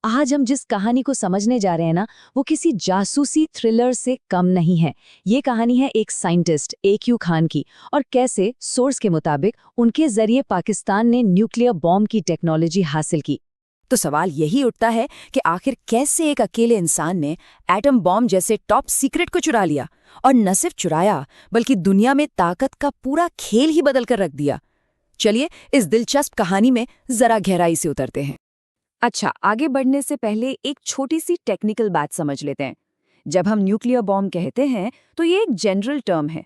आज हम जिस कहानी को समझने जा रहे हैं ना, वो किसी जासूसी थ्रिलर से कम नहीं है। ये कहानी है एक साइंटिस्ट AQ खान की, और कैसे सोर्स के मुताबिक उनके जरिए पाकिस्तान ने न्यूक्लियर बॉम्ब की टेक्नोलॉजी हासिल की। तो सवाल यही उठता है कि आखिर कैसे एक अकेले इंसान ने एटम बॉम्ब जैसे टॉप सीक्रेट को चुरा लिया, और न सिर्फ चुराया बल्कि दुनिया में ताकत का पूरा खेल ही बदल कर रख दिया। चलिए इस दिलचस्प कहानी में जरा गहराई से उतरते हैं। अच्छा, आगे बढ़ने से पहले एक छोटी सी टेक्निकल बात समझ लेते हैं। जब हम न्यूक्लियर बॉम्ब कहते हैं तो ये एक जनरल टर्म है।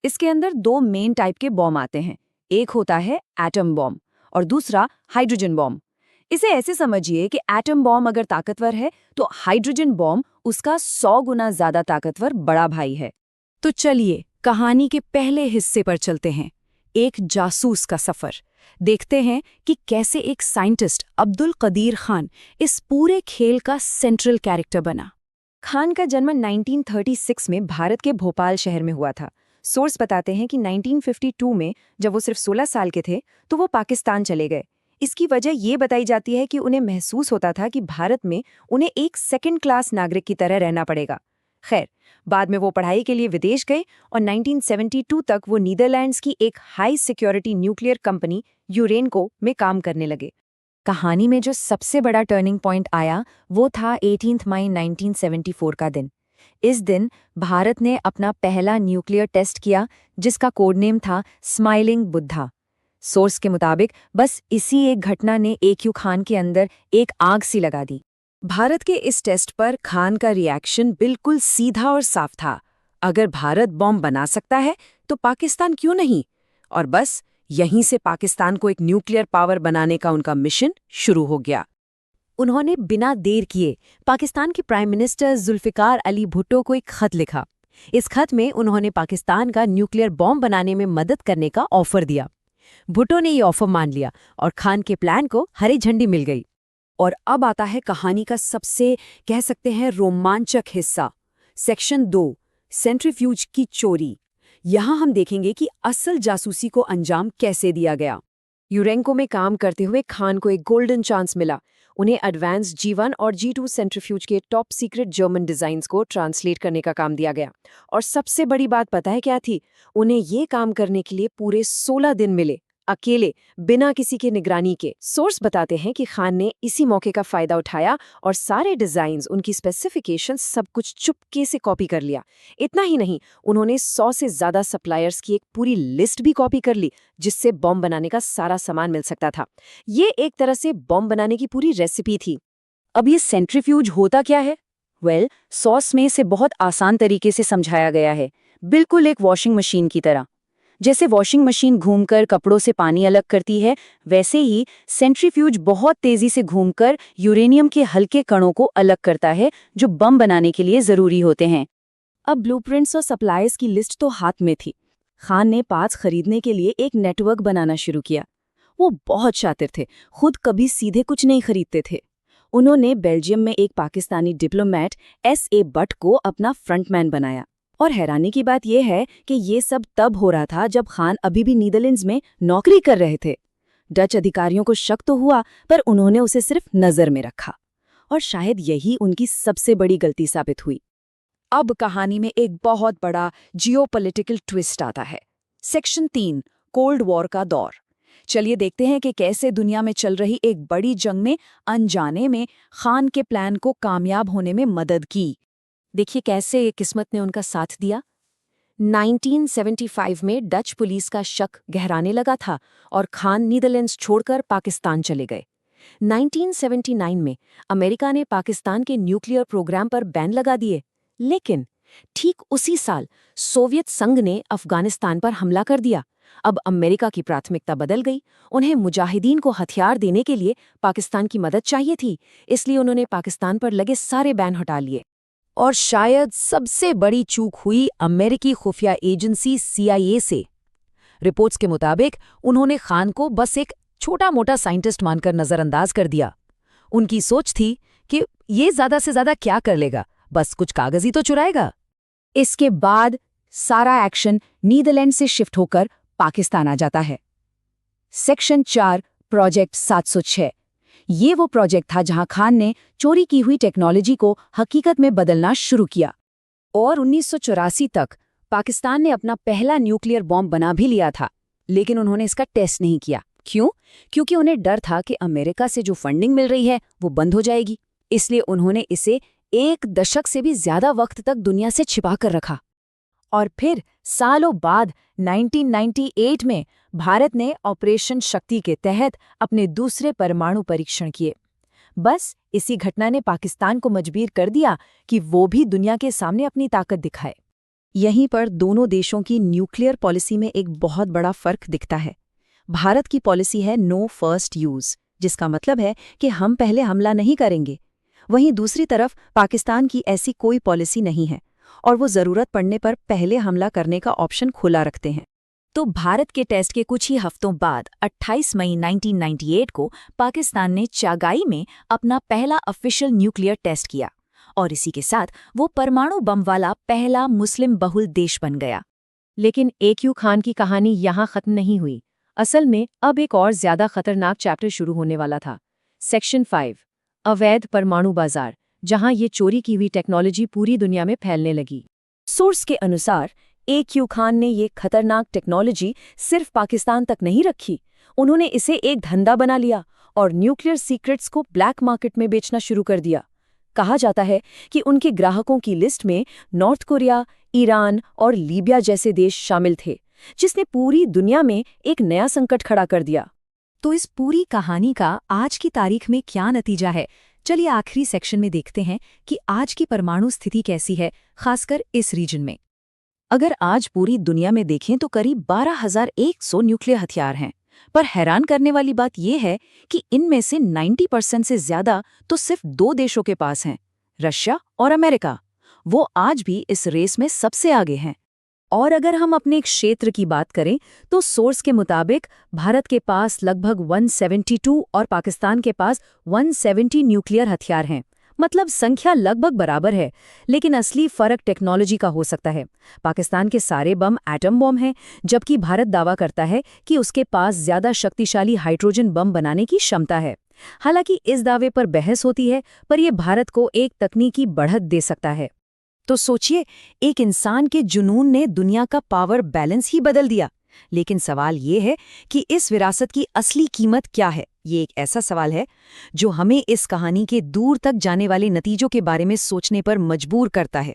इसके अंदर दो मेन टाइप के बॉम्ब आते हैं। एक होता है एटम बॉम्ब और दूसरा हाइड्रोजन बॉम्ब। इसे ऐसे समझिए कि एटम बॉम्ब अगर ताकतवर है तो हाइड्रोजन बॉम्ब उसका 100 गुना ज्यादा ताकतवर बड़ा भाई है। तो चलिए कहानी के पहले हिस्से पर चलते हैं, एक जासूस का सफर। देखते हैं कि कैसे एक साइंटिस्ट अब्दुल कदीर खान इस पूरे खेल का सेंट्रल कैरेक्टर बना। खान का जन्म 1936 में भारत के भोपाल शहर में हुआ था। सोर्स बताते हैं कि 1952 में जब वो सिर्फ 16 साल के थे तो वो पाकिस्तान चले गए। इसकी वजह ये बताई जाती है कि उन्हें महसूस होता था कि भारत में उन्हें एक सेकंड क्लास नागरिक की तरह रहना पड़ेगा। खैर, बाद में वो पढ़ाई के लिए विदेश गए और 1972 तक वो नीदरलैंड्स की एक हाई सिक्योरिटी न्यूक्लियर कंपनी यूरेनको में काम करने लगे। कहानी में जो सबसे बड़ा टर्निंग पॉइंट आया वो था 18 मई 1974 का दिन। इस दिन भारत ने अपना पहला न्यूक्लियर टेस्ट किया, जिसका कोड नेम था स्माइलिंग बुद्धा। सोर्स के मुताबिक बस इसी एक घटना ने AQ खान के अंदर एक आग सी लगा दी। भारत के इस टेस्ट पर खान का रिएक्शन बिल्कुल सीधा और साफ था। अगर भारत बॉम्ब बना सकता है तो पाकिस्तान क्यों नहीं? और बस यहीं से पाकिस्तान को एक न्यूक्लियर पावर बनाने का उनका मिशन शुरू हो गया। उन्होंने बिना देर किए पाकिस्तान के प्राइम मिनिस्टर जुल्फिकार अली भुट्टो को एक खत लिखा। इस खत में उन्होंने पाकिस्तान का न्यूक्लियर बॉम्ब बनाने में मदद करने का ऑफर दिया। भुट्टो ने ये ऑफर मान लिया और खान के प्लान को हरी झंडी मिल गई। और अब आता है कहानी का सबसे, कह सकते हैं, रोमांचक हिस्सा, सेक्शन 2, सेंट्रीफ्यूज की चोरी। यहाँ हम देखेंगे कि असल जासूसी को अंजाम कैसे दिया गया। यूरेनको में काम करते हुए खान को एक गोल्डन चांस मिला। उन्हें एडवांस G1 और G2 सेंट्रीफ्यूज के टॉप सीक्रेट जर्मन डिजाइन्स को ट्रांसलेट करने का काम दिया गया। और सबसे बड़ी बात पता है क्या थी? उन्हें ये काम करने के लिए पूरे 16 दिन मिले, अकेले, बिना किसी के निगरानी के। सोर्स बताते हैं कि खान ने इसी मौके का फायदा उठाया और सारे डिजाइन्स, उनकी स्पेसिफिकेशंस, सब कुछ चुपके से कॉपी कर लिया। इतना ही नहीं, उन्होंने 100 से ज्यादा सप्लायर्स की एक पूरी लिस्ट भी कॉपी कर ली, जिससे बॉम्ब बनाने का सारा सामान मिल सकता था। ये एक तरह से बॉम्ब बनाने की पूरी रेसिपी थी। अब ये सेंट्रीफ्यूज होता क्या है? सॉस में इसे बहुत आसान तरीके से समझाया गया है, बिल्कुल एक वॉशिंग मशीन की तरह। जैसे वॉशिंग मशीन घूमकर कपड़ों से पानी अलग करती है, वैसे ही सेंट्रीफ्यूज बहुत तेजी से घूमकर यूरेनियम के हल्के कणों को अलग करता है, जो बम बनाने के लिए जरूरी होते हैं। अब ब्लूप्रिंट्स और सप्लायर्स की लिस्ट तो हाथ में थी। खान ने पार्ट्स खरीदने के लिए एक नेटवर्क बनाना शुरू किया। वो बहुत शातिर थे, खुद कभी सीधे कुछ नहीं खरीदते थे। उन्होंने बेल्जियम में एक पाकिस्तानी डिप्लोमेट SA बट को अपना फ्रंटमैन बनाया। और हैरानी की बात यह है कि ये सब तब हो रहा था जब खान अभी भी नीदरलैंड्स में नौकरी कर रहे थे। डच अधिकारियों को शक तो हुआ, पर उन्होंने उसे सिर्फ नजर में रखा, और शायद यही उनकी सबसे बड़ी गलती साबित हुई। अब कहानी में एक बहुत बड़ा जियोपॉलिटिकल ट्विस्ट आता है। सेक्शन 3, कोल्ड वॉर का दौर। चलिए देखते हैं कि कैसे दुनिया में चल रही एक बड़ी जंग ने अनजाने में खान के प्लान को कामयाब होने में मदद की। देखिए कैसे ये किस्मत ने उनका साथ दिया। 1975 में डच पुलिस का शक गहराने लगा था और खान नीदरलैंड्स छोड़कर पाकिस्तान चले गए। 1979 में अमेरिका ने पाकिस्तान के न्यूक्लियर प्रोग्राम पर बैन लगा दिए, लेकिन ठीक उसी साल सोवियत संघ ने अफगानिस्तान पर हमला कर दिया। अब अमेरिका की प्राथमिकता बदल गई। उन्हें मुजाहिदीन को हथियार देने के लिए पाकिस्तान की मदद चाहिए थी, इसलिए उन्होंने पाकिस्तान पर लगे सारे बैन हटा लिए। और शायद सबसे बड़ी चूक हुई अमेरिकी खुफिया एजेंसी CIA से। रिपोर्ट्स के मुताबिक उन्होंने खान को बस एक छोटा मोटा साइंटिस्ट मानकर नजरअंदाज कर दिया। उनकी सोच थी कि ये ज्यादा से ज्यादा क्या कर लेगा, बस कुछ कागज ही तो चुराएगा। इसके बाद सारा एक्शन नीदरलैंड से शिफ्ट होकर पाकिस्तान आ जाता है। Section 4, project 706। ये वो प्रोजेक्ट था जहां खान ने चोरी की हुई टेक्नोलॉजी को हकीकत में बदलना शुरू किया। और 1984 तक पाकिस्तान ने अपना पहला न्यूक्लियर बॉम्ब बना भी लिया था, लेकिन उन्होंने इसका टेस्ट नहीं किया। क्यों? क्योंकि उन्हें डर था कि अमेरिका से जो फंडिंग मिल रही है वो बंद हो जाएगी। इसलिए उन्होंने इसे 1 दशक से भी ज्यादा वक्त तक दुनिया से छिपा कर रखा। और फिर सालों बाद 1998 में भारत ने ऑपरेशन शक्ति के तहत अपने दूसरे परमाणु परीक्षण किए। बस इसी घटना ने पाकिस्तान को मजबूर कर दिया कि वो भी दुनिया के सामने अपनी ताकत दिखाए। यहीं पर दोनों देशों की न्यूक्लियर पॉलिसी में एक बहुत बड़ा फर्क दिखता है। भारत की पॉलिसी है नो फर्स्ट यूज, जिसका मतलब है कि हम पहले हमला नहीं करेंगे। वहीं दूसरी तरफ पाकिस्तान की ऐसी कोई पॉलिसी नहीं है और वो जरूरत पड़ने पर पहले हमला करने का ऑप्शन खुला रखते हैं। तो भारत के टेस्ट के कुछ ही हफ्तों बाद 28 मई 1998 को पाकिस्तान ने चागाई में अपना पहला ऑफिशियल न्यूक्लियर टेस्ट किया और इसी के साथ वो परमाणु बम वाला पहला मुस्लिम बहुल देश बन गया। लेकिन AQ खान की कहानी यहाँ खत्म नहीं हुई। असल में अब एक और ज्यादा खतरनाक चैप्टर शुरू होने वाला था। सेक्शन 5, अवैध परमाणु बाजार, जहां ये चोरी की हुई टेक्नोलॉजी पूरी दुनिया में फैलने लगी। सोर्स के अनुसार AQ खान ने ये खतरनाक टेक्नोलॉजी सिर्फ पाकिस्तान तक नहीं रखी, उन्होंने इसे एक धंधा बना लिया और न्यूक्लियर सीक्रेट्स को ब्लैक मार्केट में बेचना शुरू कर दिया। कहा जाता है कि उनके ग्राहकों की लिस्ट में नॉर्थ कोरिया, ईरान और लीबिया जैसे देश शामिल थे, जिसने पूरी दुनिया में एक नया संकट खड़ा कर दिया। तो इस पूरी कहानी का आज की तारीख में क्या नतीजा है? चलिए आखिरी सेक्शन में देखते हैं कि आज की परमाणु स्थिति कैसी है, खासकर इस रीजन में। अगर आज पूरी दुनिया में देखें तो करीब 12,100 न्यूक्लियर हथियार हैं, पर हैरान करने वाली बात यह है कि इनमें से 90% से ज्यादा तो सिर्फ 2 देशों के पास हैं, रशिया और अमेरिका। वो आज भी इस रेस में सबसे आगे हैं। और अगर हम अपने क्षेत्र की बात करें तो सोर्स के मुताबिक भारत के पास लगभग 172 और पाकिस्तान के पास 170 न्यूक्लियर हथियार हैं। मतलब संख्या लगभग बराबर है, लेकिन असली फर्क टेक्नोलॉजी का हो सकता है। पाकिस्तान के सारे बम एटम बम हैं, जबकि भारत दावा करता है कि उसके पास ज्यादा शक्तिशाली हाइड्रोजन बम बनाने की क्षमता है। हालांकि इस दावे पर बहस होती है, पर यह भारत को एक तकनीकी बढ़त दे सकता है। तो सोचिए, एक इंसान के जुनून ने दुनिया का पावर बैलेंस ही बदल दिया। लेकिन सवाल ये है कि इस विरासत की असली कीमत क्या है? ये एक ऐसा सवाल है जो हमें इस कहानी के दूर तक जाने वाले नतीजों के बारे में सोचने पर मजबूर करता है।